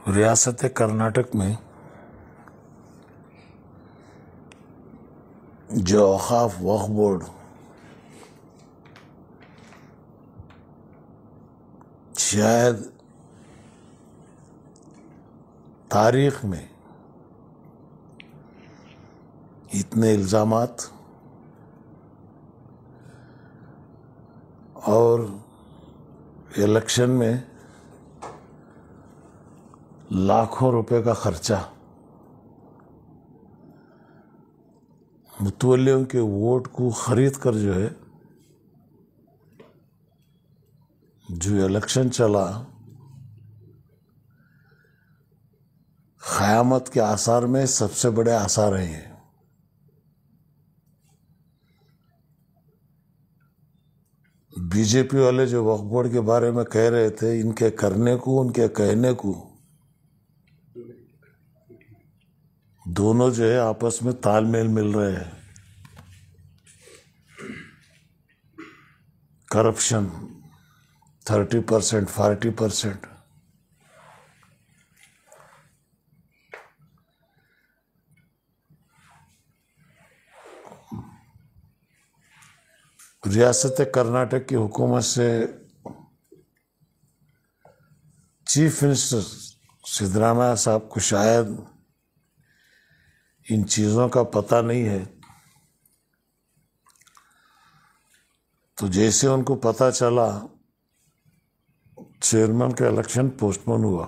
रियासत कर्नाटक में जो औक़ाफ़ वक्फ़ बोर्ड शायद तारीख़ में इतने इल्ज़ामात और इलेक्शन में लाखों रुपए का खर्चा मुतवल्लियों के वोट को खरीद कर जो इलेक्शन चला, क़यामत के आसार में सबसे बड़े आसार हैं। बीजेपी वाले जो वक्फ बोर्ड के बारे में कह रहे थे, इनके करने को उनके कहने को दोनों आपस में तालमेल मिल रहे हैं। करप्शन 30%, 40%। रियासत कर्नाटक की हुकूमत से चीफ मिनिस्टर सिद्धरामैया साहब को शायद इन चीज़ों का पता नहीं है, तो जैसे उनको पता चला चेयरमैन का इलेक्शन पोस्टपोन हुआ।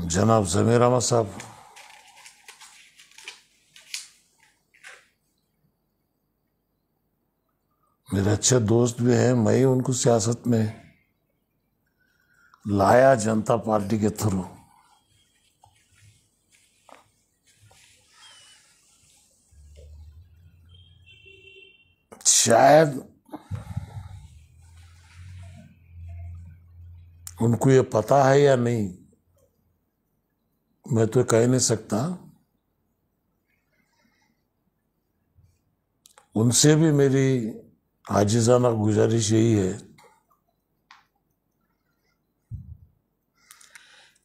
जनाब ज़मीर अहमद साहब मेरे अच्छे दोस्त भी हैं। मैं ही उनको सियासत में लाया जनता पार्टी के थ्रू। शायद उनको ये पता है या नहीं, मैं तो कह नहीं सकता। उनसे भी मेरी आजिज़ाना गुजारिश यही है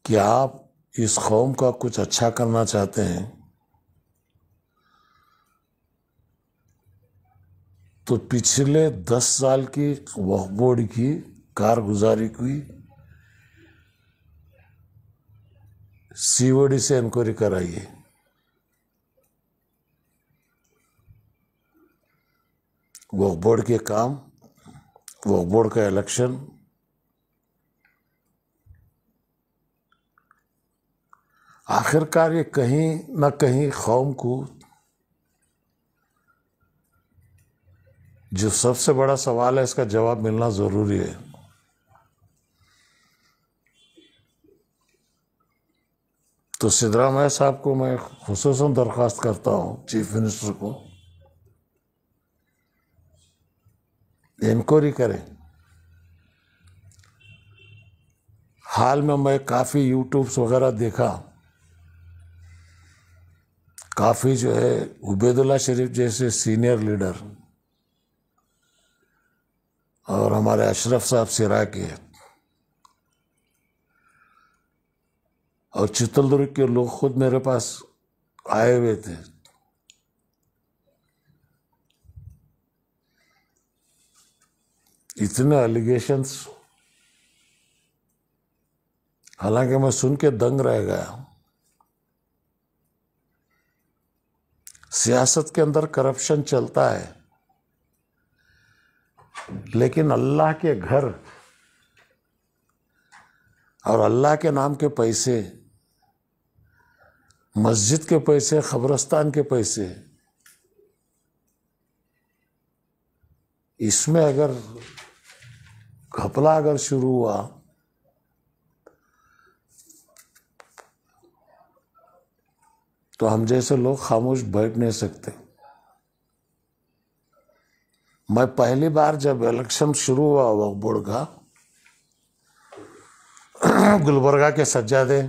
कि आप इस कौम का कुछ अच्छा करना चाहते हैं तो पिछले 10 साल की वक्फ बोर्ड की कारगुजारी की सीओडी से इंक्वायरी कराइए। वक्फ बोर्ड के काम, वक्फ बोर्ड का इलेक्शन, आखिरकार ये कहीं न कहीं कौम को जो सबसे बड़ा सवाल है, इसका जवाब मिलना जरूरी है। तो सिद्धरामैया साहब को मैं खुसूसन दरख्वास्त करता हूँ, चीफ मिनिस्टर को, इंक्वायरी करें। हाल में मैं काफ़ी यूट्यूब्स वगैरह देखा, काफ़ी उबैदुल्ला शरीफ जैसे सीनियर लीडर और हमारे अशरफ साहब सिराकी और चित्रदुर्ग के लोग खुद मेरे पास आए हुए थे। इतने एलिगेशंस, हालांकि मैं सुन के दंग रह गया। सियासत के अंदर करप्शन चलता है, लेकिन अल्लाह के घर और अल्लाह के नाम के पैसे, मस्जिद के पैसे, कब्रिस्तान के पैसे, इसमें अगर घपला अगर शुरू हुआ तो हम जैसे लोग खामोश बैठ नहीं सकते। मैं पहली बार जब इलेक्शन शुरू हुआ वक्फ बोर्ड का, गुलबर्गा के सज्जादे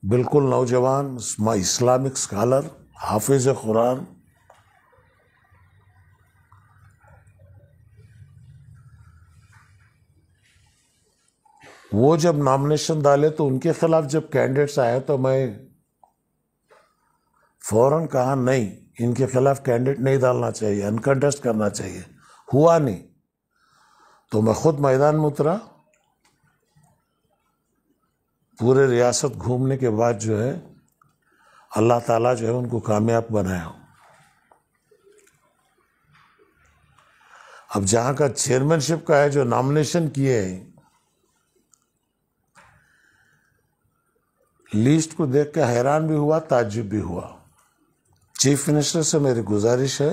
बिल्कुल नौजवान इस्लामिक स्कॉलर हाफिज कुरान, वो जब नॉमिनेशन डाले तो उनके खिलाफ जब कैंडिडेट्स आए तो मैं फौरन कहा नहीं, इनके खिलाफ कैंडिडेट नहीं डालना चाहिए, अनकंटेस्ट करना चाहिए। हुआ नहीं तो मैं खुद मैदान में उतरा। पूरे रियासत घूमने के बाद जो है अल्लाह ताला जो है उनको कामयाब बनाया। अब जहां का चेयरमैनशिप का है, जो नॉमिनेशन किए हैं, लिस्ट को देख के हैरान भी हुआ, ताज्जुब भी हुआ। चीफ मिनिस्टर से मेरी गुजारिश है,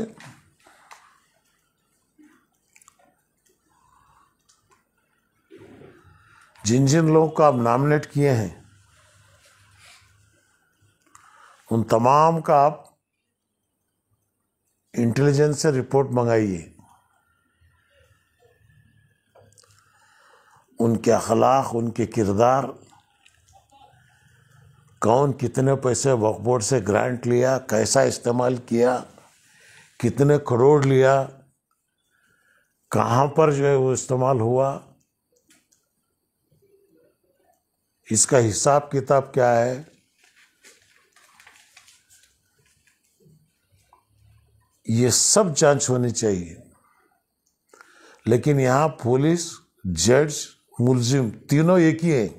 जिन जिन लोगों को आप नॉमिनेट किए हैं उन तमाम का आप इंटेलिजेंस से रिपोर्ट मंगाइए। उनके अखलाक, उनके किरदार, कौन कितने पैसे वक्फ बोर्ड से ग्रांट लिया, कैसा इस्तेमाल किया, कितने करोड़ लिया, कहाँ पर जो है वो इस्तेमाल हुआ, इसका हिसाब किताब क्या है, ये सब जांच होनी चाहिए। लेकिन यहां पुलिस, जज, मुलजिम तीनों एक ही हैं।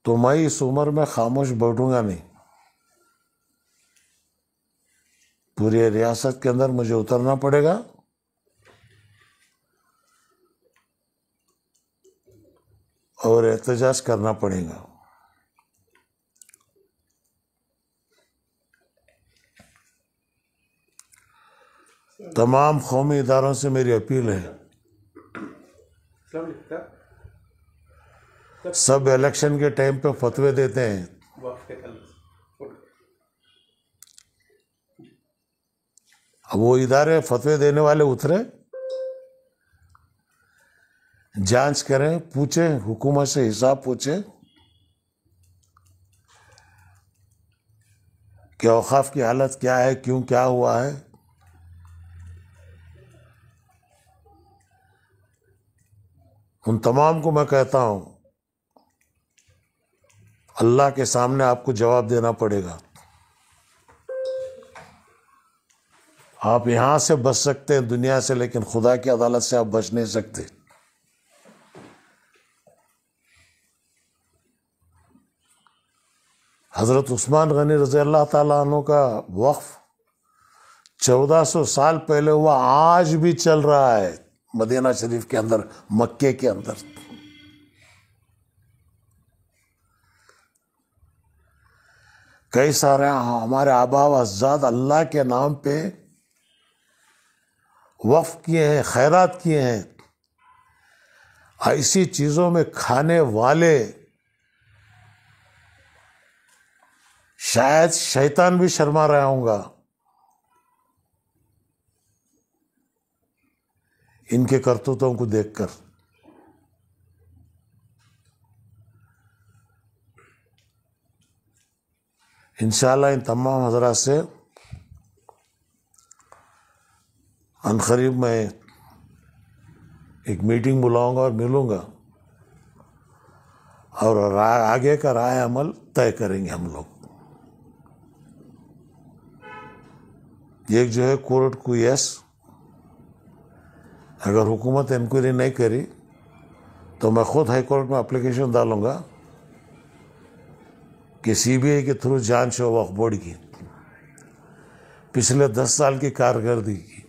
तो मैं इस उम्र में खामोश बैठूंगा नहीं। पूरी रियासत के अंदर मुझे उतरना पड़ेगा और एहतजाज करना पड़ेगा। तमाम कौमी इदारों से मेरी अपील है, सब इलेक्शन के टाइम पे फतवे देते हैं, अब वो इदारे फतवे देने वाले उतरे, जांच करें, पूछें, हुकूमत से हिसाब पूछें कि औकाफ की हालत क्या है, क्यों क्या हुआ है। उन तमाम को मैं कहता हूं, अल्लाह के सामने आपको जवाब देना पड़ेगा। आप यहां से बच सकते हैं दुनिया से, लेकिन खुदा की अदालत से आप बच नहीं सकते। हजरत उस्मान गनी रज़ी अल्लाह ताला अन्हु का वक्फ 1400 साल पहले हुआ, आज भी चल रहा है मदीना शरीफ के अंदर, मक्के के अंदर। कई सारे हमारे आबा व अज़दाद अल्लाह के नाम पे वक्फ किए हैं, खैरात किए हैं। ऐसी चीजों में खाने वाले शायद शैतान भी शर्मा रहा होगा इनके करतूतों को देखकर। इंशाअल्लाह इन तमाम हजरात से अनकरीब मैं एक मीटिंग बुलाऊंगा और मिलूंगा, और आगे का राय अमल तय करेंगे हम लोग। एक जो है कोर्ट को यस, अगर हुकूमत इंक्वायरी नहीं करी तो मैं खुद हाई कोर्ट में एप्लीकेशन डालूंगा कि सीबीआई के थ्रू जांच हो वक्फ बोर्ड की पिछले 10 साल की कारकर्दगी की।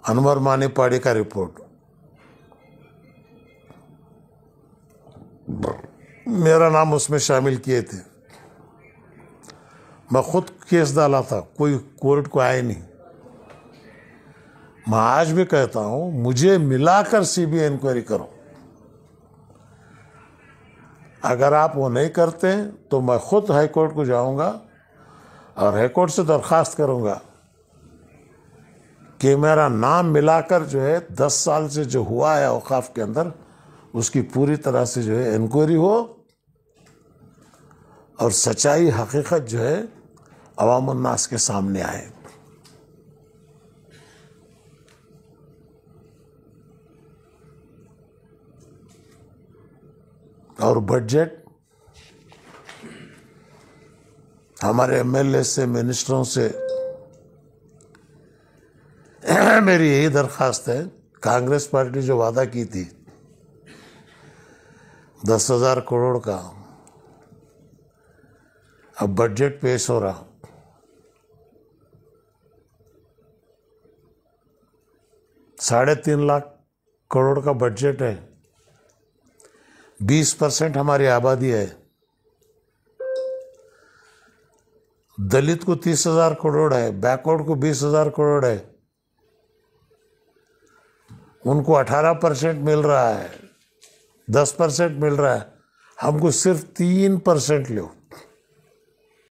अनवर मानेपाड़ी का रिपोर्ट, मेरा नाम उसमें शामिल किए थे, मैं खुद केस डाला था, कोई कोर्ट को आए नहीं। मैं आज भी कहता हूं, मुझे मिलाकर सीबीआई इंक्वायरी करो। अगर आप वो नहीं करते तो मैं खुद हाई कोर्ट को जाऊंगा और हाई कोर्ट से दरखास्त करूंगा कि मेरा नाम मिलाकर जो है 10 साल से जो हुआ है औकाफ के अंदर, उसकी पूरी तरह से जो है इंक्वायरी हो और सच्चाई हकीकत जो है अवाम उन्नास के सामने आए। और बजट हमारे एमएलए से, मिनिस्टरों से मेरी यही दरख्वास्त है, कांग्रेस पार्टी जो वादा की थी 10,000 करोड़ का, अब बजट पेश हो रहा, 3.5 लाख करोड़ का बजट है, 20% हमारी आबादी है, दलित को 30,000 करोड़ है, बैकवर्ड को 20,000 करोड़ है, उनको 18% मिल रहा है, 10% मिल रहा है, हमको सिर्फ 3% लो।